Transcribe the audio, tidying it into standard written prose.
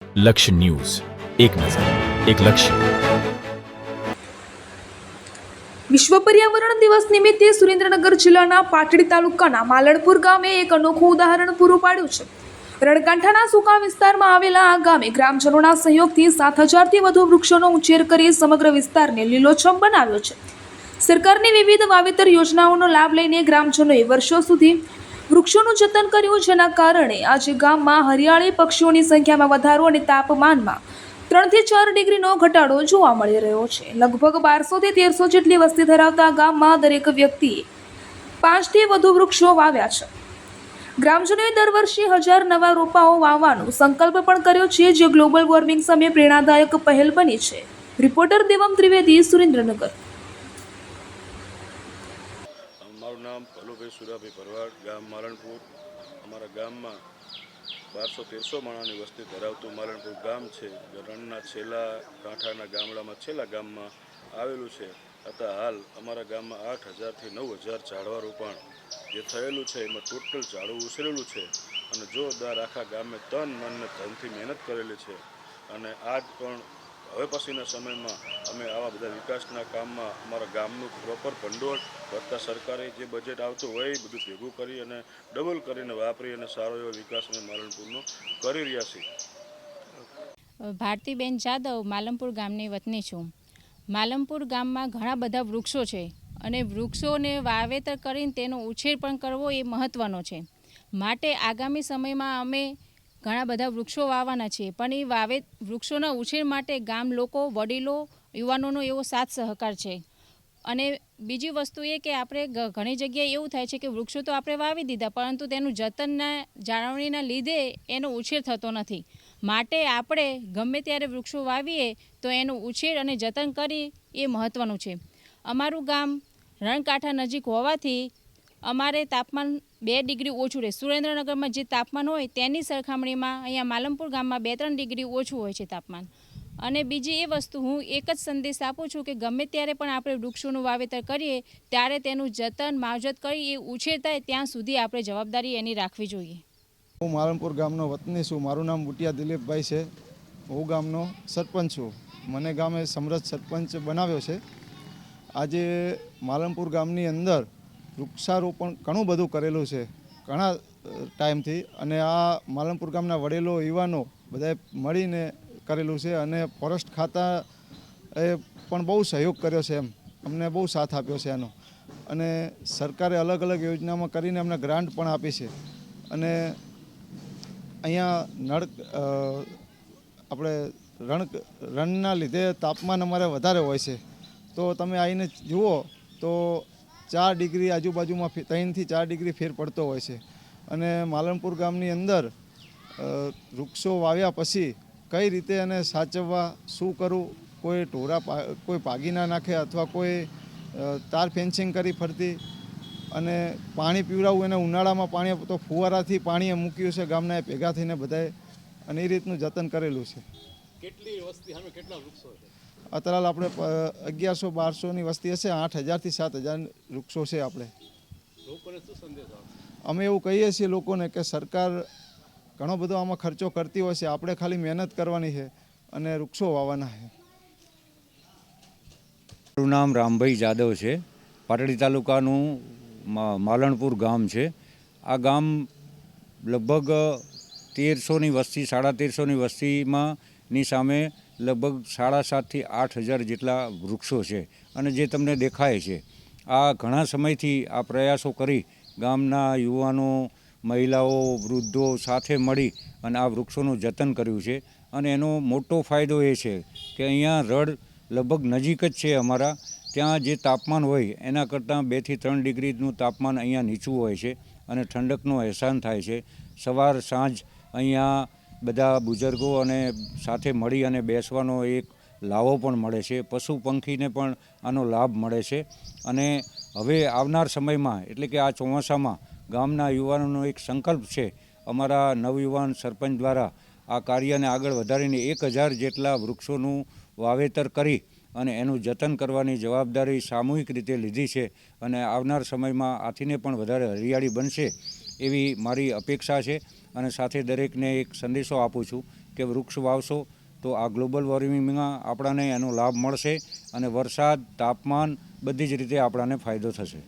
લક્ષ્ય ન્યૂઝ, એક નજર, એક લક્ષ્ય. વિશ્વ પર્યાવરણ દિવસ નિમિત્તે સુરેન્દ્રનગર જિલ્લાના પાટડી તાલુકાના માલણપુર ગામે એક અનોખું ઉદાહરણ પૂરું પાડ્યું છે. રણકાંઠાના સૂકા વિસ્તારમાં આવેલા આ ગામે ગ્રામજનોના સહયોગથી 7,000થી વધુ વૃક્ષોનો ઉછેર કરી સમગ્ર વિસ્તારને લીલોછમ બનાવ્યો છે. સરકારની વિવિધ વાવેતર યોજનાઓનો લાભ લઈને ગ્રામજનોએ વર્ષો સુધી વૃક્ષોનું જતન કર્યું, જેના કારણે આજે ગામમાં હરિયાળી, પક્ષીઓની સંખ્યામાં વધારો અને તાપમાનમાં 3 થી 4 ડિગ્રીનો ઘટાડો જોવા મળી રહ્યો છે. લગભગ 1200 થી 1300 જેટલી વસ્તી ધરાવતા ગામમાં દરેક વ્યક્તિએ 5 થી વધુ વૃક્ષો વાવ્યા છે. ગ્રામજનોએ દર વર્ષે 1000 નવા રોપાઓ વાવવાનો સંકલ્પ પણ કર્યો છે, જે ગ્લોબલ વોર્મિંગ સામે પ્રેરણાદાયક પહેલ બની છે. રિપોર્ટર દેવમ ત્રિવેદી, સુરેન્દ્રનગર. મારું નામ ભલુભાઈ સુરાભાઈ ભરવાડ, ગામ માલણપુર. અમારા ગામમાં 1200-1300 માણસની વસ્તી ધરાવતું માલણપુર ગામ છે. રણના છેલ્લા કાંઠાના ગામડામાં છેલ્લા ગામમાં આવેલું છે. છતાં હાલ અમારા ગામમાં 8,000થી 9,000 ઝાડવા રોપાણ જે થયેલું છે, એમાં ટોટલ ઝાડવું ઉછરેલું છે અને જોરદાર આખા ગામે તન મન ધનથી મહેનત કરેલી છે. અને આજ પણ હવે પછીના સમયમાં અમે આવા બધા વિકાસના કામમાં અમારા ગામનું પ્રોપર ભંડોળ વત્તા સરકારે જે બજેટ આવતું હોય એ બધું ભેગું કરી અને ડબલ કરીને વાપરી અને સારો એવો વિકાસ અમે માલણપુરનો કરી રહ્યા છીએ. ભારતીબેન જાદવ, માલમપુર ગામની વતની છું. માલમપુર ગામમાં ઘણા બધા વૃક્ષો છે અને વૃક્ષોને વાવેતર કરીને તેનો ઉછેર પણ કરવો એ મહત્ત્વનો છે. માટે આગામી સમયમાં અમે ઘણા બધા વૃક્ષો વાવવાના છીએ, પણ એ વૃક્ષોના ઉછેર માટે ગામ લોકો, વડીલો, યુવાનોનો એવો સાથ સહકાર છે. અને બીજી વસ્તુ એ કે આપણે ઘણી જગ્યાએ એવું થાય છે કે વૃક્ષો તો આપણે વાવી દીધા, પરંતુ તેનું જતનના જાળવણીના લીધે એનો ઉછેર થતો નથી. માટે આપણે ગમે ત્યારે વૃક્ષો વાવીએ તો એનું ઉછેર અને જતન કરી એ મહત્ત્વનું છે. અમારું ગામ રણકાંઠા નજીક હોવાથી અમારે તાપમાન 2 ડિગ્રી ઓછું રહે. સુરેન્દ્રનગરમાં જે તાપમાન હોય તેની સરખામણીમાં અહીંયા માલમપુર ગામમાં 2-3 ડિગ્રી ઓછું હોય છે તાપમાન. અને બીજી એ વસ્તુ હું એક જ સંદેશ આપું છું કે ગમે ત્યારે પણ આપણે વૃક્ષોનું વાવેતર કરીએ ત્યારે તેનું જતન, માવજત કરી એ ઉછેર થાય ત્યાં સુધી આપણે જવાબદારી એની રાખવી જોઈએ. હું માલણપુર ગામનો વતની છું. મારું નામ બુટિયા દિલીપભાઈ છે. હું ગામનો સરપંચ છું. મને ગામે સમરસ સરપંચ બનાવ્યો છે. આજે માલણપુર ગામની અંદર વૃક્ષારોપણ ઘણું બધું કરેલું છે ઘણા ટાઈમથી, અને આ માલણપુર ગામના વડીલો, યુવાનો બધાએ મળીને કરેલું છે. અને ફોરેસ્ટ ખાતાએ પણ બહુ સહયોગ કર્યો છે, અમને બહુ સાથ આપ્યો છે એનો. અને સરકારે અલગ અલગ યોજનામાં કરીને અમને ગ્રાન્ટ પણ આપી છે. અને અહીંયા આપણે રણના લીધે તાપમાન અમારે વધારે હોય છે. તો તમે આવીને જુઓ તો 4 ડિગ્રી આજુબાજુમાં 3 થી 4 ડિગ્રી ફેર પડતો હોય છે. અને માલણપુર ગામની અંદર વૃક્ષો વાવ્યા પછી કઈ રીતે એને સાચવવા, શું કરવું, કોઈ ઢોરા કોઈ ભાગી ના નાખે અથવા કોઈ તાર ફેન્સિંગ કરી ફરતી, અને પાણી પીવડાવવું એને ઉનાળામાં પાણી તો ફુવારાથી પાણી મૂક્યું છે ગામના ભેગા થઈને બધાએ, અને એ રીતનું જતન કરેલું છે. કેટલી વસ્તી સામે કેટલા વૃક્ષો છે? અત્યારે આપણે 1100-1200ની વસ્તી હશે. 8,000થી 7,000 વૃક્ષો છે. આપણે લોકોને શું સંદેશ આપો? અમે એવું કહીએ છીએ લોકોને કે સરકાર ઘણો બધો આમાં ખર્ચો કરતી હોય છે, આપણે ખાલી મહેનત કરવાની છે અને વૃક્ષો વાવવાના છે. મારું નામ રામભાઈ જાદવ છે. પાટડી તાલુકાનું માલણપુર ગામ છે. આ ગામ લગભગ 1300ની વસ્તી, 1350ની વસ્તીમાં ની સામે લગભગ 7,500થી 8,000 જેટલા વૃક્ષો છે. અને જે તમને દેખાય છે, આ ઘણા સમયથી આ પ્રયાસો કરી ગામના યુવાનો, મહિલાઓ, વૃદ્ધો સાથે મળી અને આ વૃક્ષોનું જતન કર્યું છે. અને એનો મોટો ફાયદો એ છે કે અહીંયા રડ લગભગ નજીક જ છે અમારા. ત્યાં જે તાપમાન હોય એના કરતાં 2 થી 3 ડિગ્રીનું તાપમાન અહીંયા નીચું હોય છે અને ઠંડકનો અહેસાસ થાય છે. સવાર સાંજ અહીંયા બધા બુઝુર્ગો અને સાથે મળી અને બેસવાનો એક લાવો પણ મળે છે. પશુ પંખીને પણ આનો લાભ મળે છે. અને હવે આવનાર સમયમાં એટલે કે આ ચોમાસામાં ગામના યુવાનોનો એક સંકલ્પ છે. અમારા નવયુવાન સરપંચ દ્વારા આ કાર્યને આગળ વધારીને 1,000 જેટલા વૃક્ષોનું વાવેતર કરી અને એનું જતન કરવાની જવાબદારી સામૂહિક રીતે લીધી છે. અને આવનાર સમયમાં આથીને પણ વધારે હરિયાળી બનશે એવી મારી અપેક્ષા છે. અને સાથે દરેકને એક સંદેશો આપું છું કે વૃક્ષ વાવશો તો આ ગ્લોબલ વોર્મિંગમાં આપણાને એનો લાભ મળશે અને વરસાદ તાપમાન બધી જ રીતે આપણાને ફાયદો થશે.